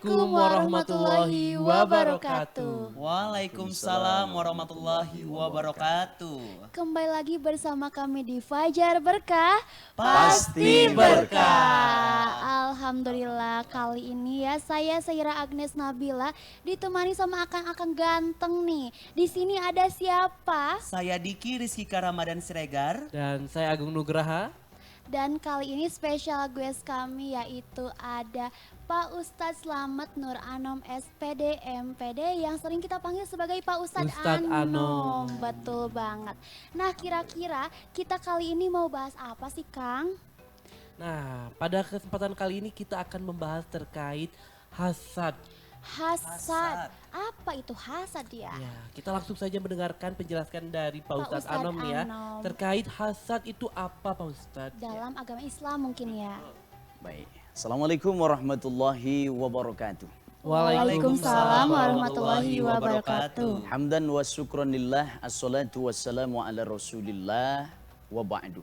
Assalamualaikum warahmatullahi wabarakatuh. Waalaikumsalam warahmatullahi wabarakatuh. Kembali lagi bersama kami di Fajar Berkah, Pasti berkah. Alhamdulillah kali ini ya saya Saira Agnes Nabila ditemani sama akang-akang ganteng nih. Di sini ada siapa? Saya Diki Rizkika Ramadan Siregar. Dan saya Agung Nugraha. Dan kali ini spesial guest kami yaitu ada Pak Ustadz Slamet Nur Anom SPD MPD yang sering kita panggil sebagai Pak Ustadz Anom. Betul banget. Nah kira-kira kita kali ini mau bahas apa sih Kang? Nah, pada kesempatan kali ini kita akan membahas terkait hasad. Hasad. Apa itu hasad ya? Ya, kita langsung saja mendengarkan penjelasan dari Pak Ustadz Ustadz Anom nih ya. Anom. Terkait hasad itu apa Pak Ustadz? Dalam agama Islam mungkin ya. Baik. Assalamualaikum warahmatullahi wabarakatuh. Waalaikumsalam warahmatullahi wabarakatuh. Hamdan wa syukran lillah, assalatu wassalamu ala rasulillah wa ba'du.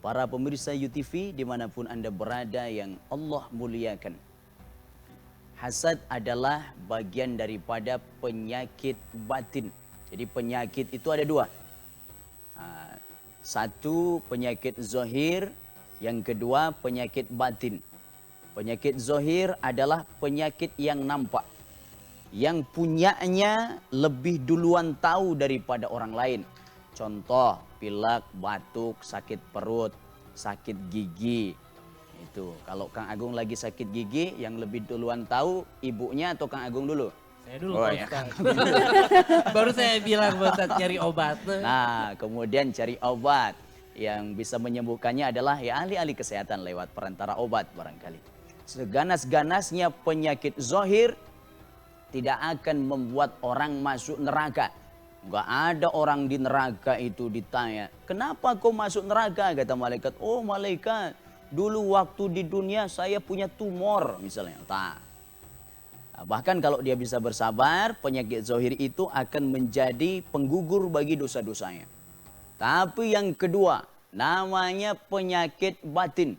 Para pemirsa UTV dimanapun Anda berada yang Allah muliakan. Hasad adalah bagian daripada penyakit batin. Jadi penyakit itu ada dua. Satu penyakit zahir, yang kedua penyakit batin. Penyakit zahir adalah penyakit yang nampak. Yang punyanya lebih duluan tahu daripada orang lain. Contoh, pilek, batuk, sakit perut, sakit gigi. Itu kalau Kang Agung lagi sakit gigi, yang lebih duluan tahu ibunya atau Kang Agung dulu? Saya dulu Oh, Pak ya. Ustadz. Baru saya bilang Pak Ustadz cari obat. Nah, kemudian cari obat. Yang bisa menyembuhkannya adalah ya ahli-ahli kesehatan lewat perantara obat barangkali. Seganas-ganasnya penyakit zahir tidak akan membuat orang masuk neraka. Enggak ada orang di neraka itu ditanya, kenapa kau masuk neraka? Kata malaikat, oh malaikat, dulu waktu di dunia saya punya tumor misalnya. Bahkan kalau dia bisa bersabar, penyakit zahir itu akan menjadi penggugur bagi dosa-dosanya. Tapi yang kedua, namanya penyakit batin.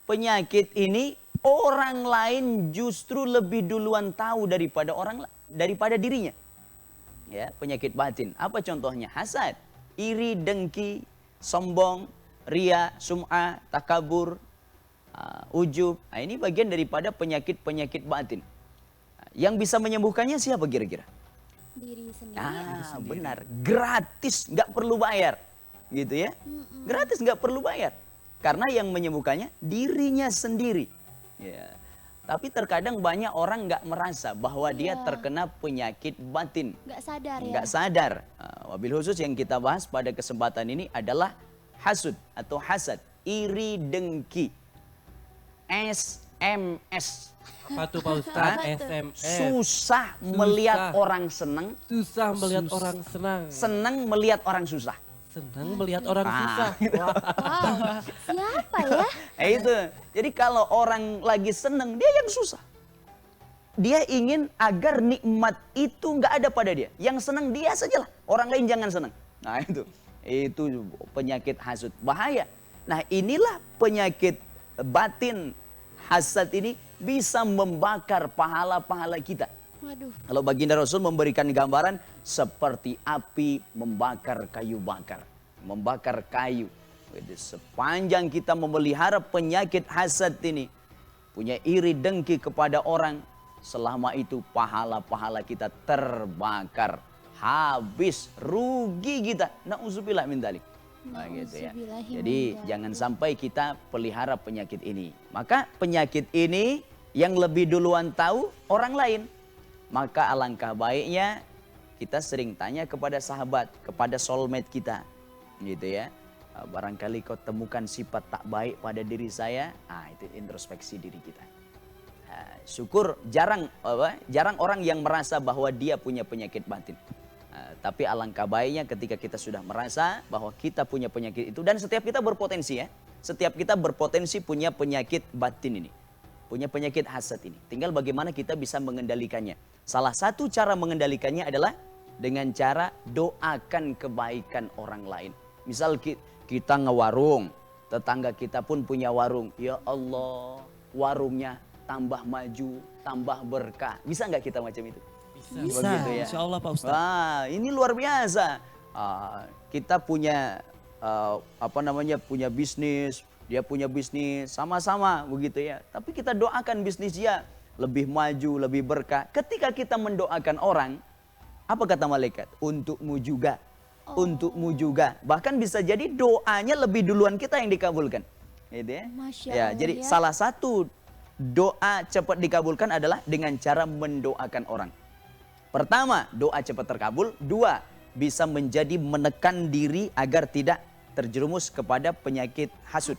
Penyakit ini orang lain justru lebih duluan tahu daripada dirinya. Ya, penyakit batin. Apa contohnya? Hasad, iri, dengki, sombong, ria, sum'ah, takabur, ujub. Nah, ini bagian daripada penyakit-penyakit batin. Yang bisa menyembuhkannya siapa kira-kira? Diri sendiri. Benar. Gratis, nggak perlu bayar. Gitu ya. Gratis, nggak perlu bayar. Karena yang menyembuhkannya dirinya sendiri. Ya. Tapi terkadang banyak orang nggak merasa bahwa dia terkena penyakit batin. Nggak sadar ya? Nggak sadar. Wabil khusus yang kita bahas pada kesempatan ini adalah hasud atau hasad, iri dengki, SMS. Apa tuh Pak Ustadz? SMS. Susah melihat orang senang, Susah melihat orang senang. senang melihat orang susah. Senang melihat orang susah. Wah. Wow, siapa ya? Itu. Jadi kalau orang lagi senang, dia yang susah. Dia ingin agar nikmat itu nggak ada pada dia. Yang senang dia sajalah. Orang lain jangan senang. Nah itu. Itu penyakit hasud. Bahaya. Nah inilah penyakit batin. Hasad ini bisa membakar pahala-pahala kita. Waduh. Kalau baginda Rasul memberikan gambaran seperti api membakar kayu bakar. Membakar kayu. Jadi, sepanjang kita memelihara penyakit hasad ini. Punya iri dengki kepada orang. Selama itu pahala-pahala kita terbakar. Habis. Rugi kita. Na'udzubillah min dzalik. Nah, gitu ya. Jadi jangan sampai kita pelihara penyakit ini. Maka penyakit ini yang lebih duluan tahu orang lain. Maka alangkah baiknya kita sering tanya kepada sahabat, kepada soulmate kita. Gitu ya. Barangkali kau temukan sifat tak baik pada diri saya. Itu introspeksi diri kita. Syukur jarang orang yang merasa bahwa dia punya penyakit batin. Tapi alangkah baiknya ketika kita sudah merasa bahwa kita punya penyakit itu. Dan setiap kita berpotensi ya. Setiap kita berpotensi punya penyakit batin ini. Punya penyakit hasad ini. Tinggal bagaimana kita bisa mengendalikannya. Salah satu cara mengendalikannya adalah dengan cara doakan kebaikan orang lain. Misal kita ngewarung. Tetangga kita pun punya warung. Ya Allah, warungnya tambah maju, tambah berkah. Bisa nggak kita macam itu? Bisa, Begitu ya. insya Allah Pak Ustadz. Wah, ini luar biasa. Kita punya punya bisnis, dia punya bisnis, sama-sama begitu ya. Tapi kita doakan bisnis dia lebih maju, lebih berkah. Ketika kita mendoakan orang, apa kata malaikat? Untukmu juga. Untukmu juga. Bahkan bisa jadi doanya lebih duluan kita yang dikabulkan. Gitu ya. Masya Ya, Allah, jadi ya. salah satu doa cepat dikabulkan adalah dengan cara mendoakan orang. Pertama, doa cepat terkabul. Dua, bisa menjadi menekan diri agar tidak terjerumus kepada penyakit hasad.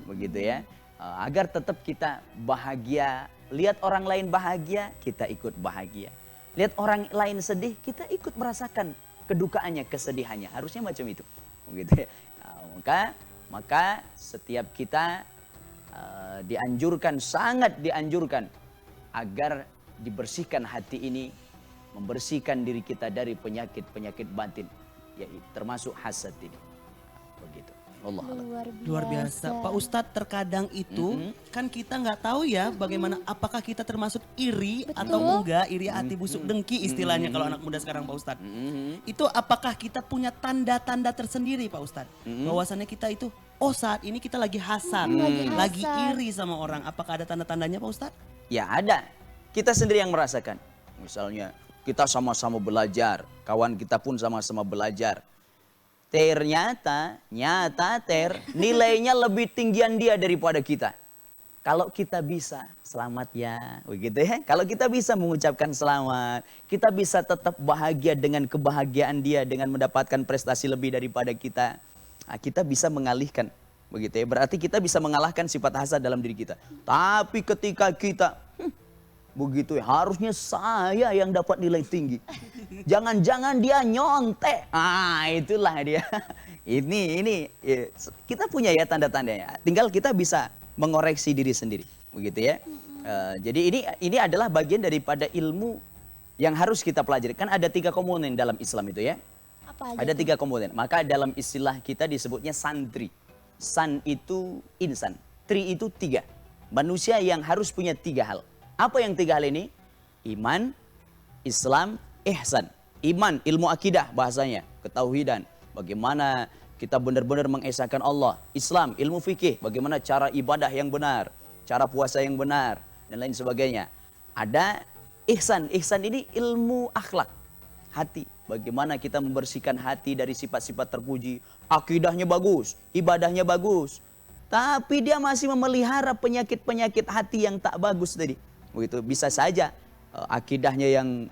Begitu ya. Agar tetap kita bahagia. Lihat orang lain bahagia, kita ikut bahagia. Lihat orang lain sedih, kita ikut merasakan kedukaannya, kesedihannya. Harusnya macam itu. Begitu ya. Maka setiap kita dianjurkan, sangat dianjurkan agar dibersihkan hati ini, membersihkan diri kita dari penyakit-penyakit batin, yaitu termasuk hasad ini. Begitu. Allah alam. Luar biasa. Pak Ustadz, terkadang itu kan kita nggak tahu ya bagaimana, apakah kita termasuk iri atau enggak, iri hati busuk dengki istilahnya kalau anak muda sekarang Pak Ustadz. Itu apakah kita punya tanda-tanda tersendiri Pak Ustadz? Bahwasannya kita itu, oh saat ini kita lagi hasad, lagi hasad. iri sama orang. Apakah ada tanda-tandanya Pak Ustadz? Ya ada. Kita sendiri yang merasakan. Misalnya kita sama-sama belajar, kawan kita pun sama-sama belajar. Ternyata nilainya lebih tinggian dia daripada kita. Kalau kita bisa, selamat ya, begitu ya. Kalau kita bisa mengucapkan selamat, kita bisa tetap bahagia dengan kebahagiaan dia, dengan mendapatkan prestasi lebih daripada kita. Nah, kita bisa mengalihkan, begitu ya. Berarti kita bisa mengalahkan sifat hasad dalam diri kita. Tapi ketika kita begitu ya, harusnya saya yang dapat nilai tinggi. Jangan-jangan dia nyontek. Itulah dia. Ini ya, kita punya ya tanda-tandanya. Tinggal kita bisa mengoreksi diri sendiri, begitu ya. Jadi ini adalah bagian daripada ilmu yang harus kita pelajari. Kan ada 3 komponen dalam Islam itu ya. Apa aja Ada tuh? 3 komponen. Maka dalam istilah kita disebutnya santri. San itu insan. Tri itu 3. Manusia yang harus punya 3 hal. Apa yang 3 hal ini? Iman, Islam, ihsan. Iman, ilmu akidah bahasanya, ketauhidan. Bagaimana kita benar-benar mengesahkan Allah. Islam, ilmu fikih, bagaimana cara ibadah yang benar, cara puasa yang benar, dan lain sebagainya. Ada ihsan. Ihsan ini ilmu akhlak, hati. Bagaimana kita membersihkan hati dari sifat-sifat terpuji. Akidahnya bagus, ibadahnya bagus. Tapi dia masih memelihara penyakit-penyakit hati yang tak bagus tadi. Begitu, bisa saja akidahnya yang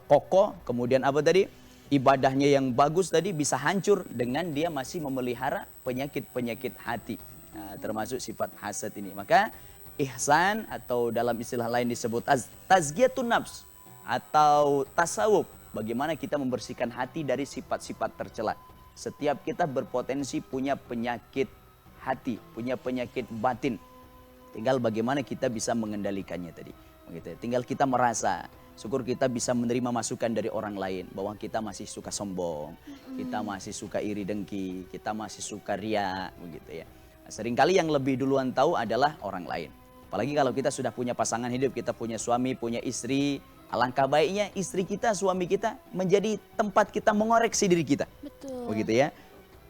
kokoh, kemudian apa tadi? Ibadahnya yang bagus tadi bisa hancur dengan dia masih memelihara penyakit-penyakit hati. Nah, termasuk sifat hasad ini. Maka ihsan atau dalam istilah lain disebut tazkiyatun nafs atau tasawuf. Bagaimana kita membersihkan hati dari sifat-sifat tercela. Setiap kita berpotensi punya penyakit hati, punya penyakit batin. Tinggal bagaimana kita bisa mengendalikannya tadi. Begitu. Tinggal kita merasa, syukur kita bisa menerima masukan dari orang lain bahwa kita masih suka sombong, kita masih suka iri dengki, kita masih suka ria, begitu ya. Nah, seringkali yang lebih duluan tahu adalah orang lain. Apalagi kalau kita sudah punya pasangan hidup, kita punya suami, punya istri, alangkah baiknya istri kita, suami kita menjadi tempat kita mengoreksi diri kita. Betul. Begitu ya.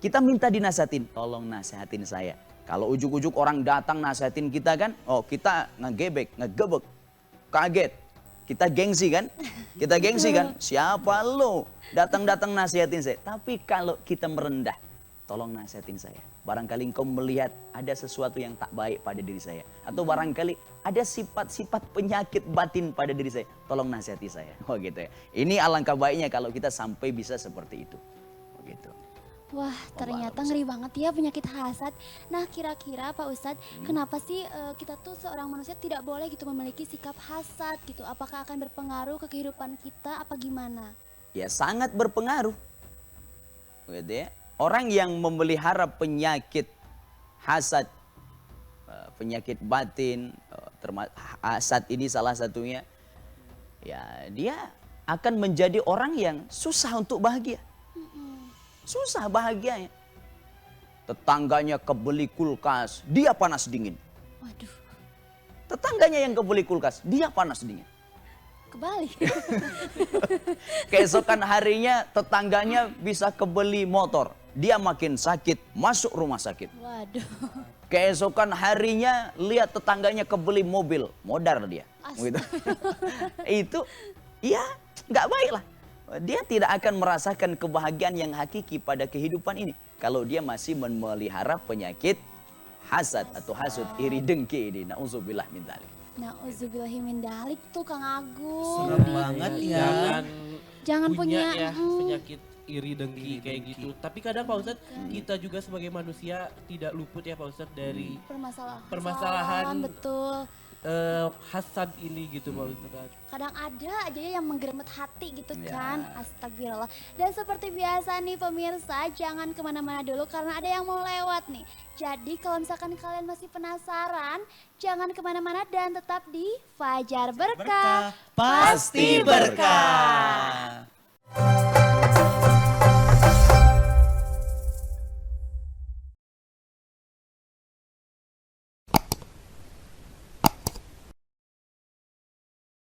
Kita minta dinasehatin, tolong nasehatin saya. Kalau ujuk-ujuk orang datang nasehatin kita kan, oh kita ngegebek, ngegebek, kaget. Kita gengsi kan? Kita gengsi kan? Siapa lo? Datang-datang nasihatin saya. Tapi kalau kita merendah, tolong nasihatin saya. Barangkali engkau melihat ada sesuatu yang tak baik pada diri saya. Atau barangkali ada sifat-sifat penyakit batin pada diri saya. Tolong nasihati saya. Oh gitu ya. Ini alangkah baiknya kalau kita sampai bisa seperti itu. Begitu. Wah, ternyata ngeri banget ya penyakit hasad. Nah, kira-kira Pak Ustadz, kenapa sih kita tuh seorang manusia tidak boleh gitu memiliki sikap hasad gitu? Apakah akan berpengaruh ke kehidupan kita apa gimana? Ya sangat berpengaruh. Gitu ya. Orang yang memelihara penyakit hasad, penyakit batin, hasad ini salah satunya. Ya, dia akan menjadi orang yang susah untuk bahagia. Susah bahagianya. Tetangganya kebeli kulkas, dia panas dingin. Waduh. Tetangganya yang kebeli kulkas, dia panas dingin. Kebalik. Keesokan harinya tetangganya bisa kebeli motor, dia makin sakit, masuk rumah sakit. Waduh. Keesokan harinya lihat tetangganya kebeli mobil, modar dia. Gitu. Itu ya nggak baik lah. Dia tidak akan merasakan kebahagiaan yang hakiki pada kehidupan ini kalau dia masih memelihara penyakit hasad atau hasud, iri, dengki ini. Nauzubillah min dzalik. Nauzubillahi min dalik tuh Kang Agung. Serem banget ya. Jangan punya punya, ya penyakit iri dengki kayak gitu. Tapi kadang Pak Ustadz, kita juga sebagai manusia tidak luput ya Pak Ustadz dari permasalahan betul. hasad ini gitu Pak Ustadz. Kadang ada aja yang menggeremet hati gitu Ya. kan. Astagfirullah. Dan seperti biasa nih pemirsa, jangan kemana-mana dulu karena ada yang mau lewat nih. Jadi kalau misalkan kalian masih penasaran, jangan kemana-mana dan tetap di Fajar Berkah. Pasti berkah.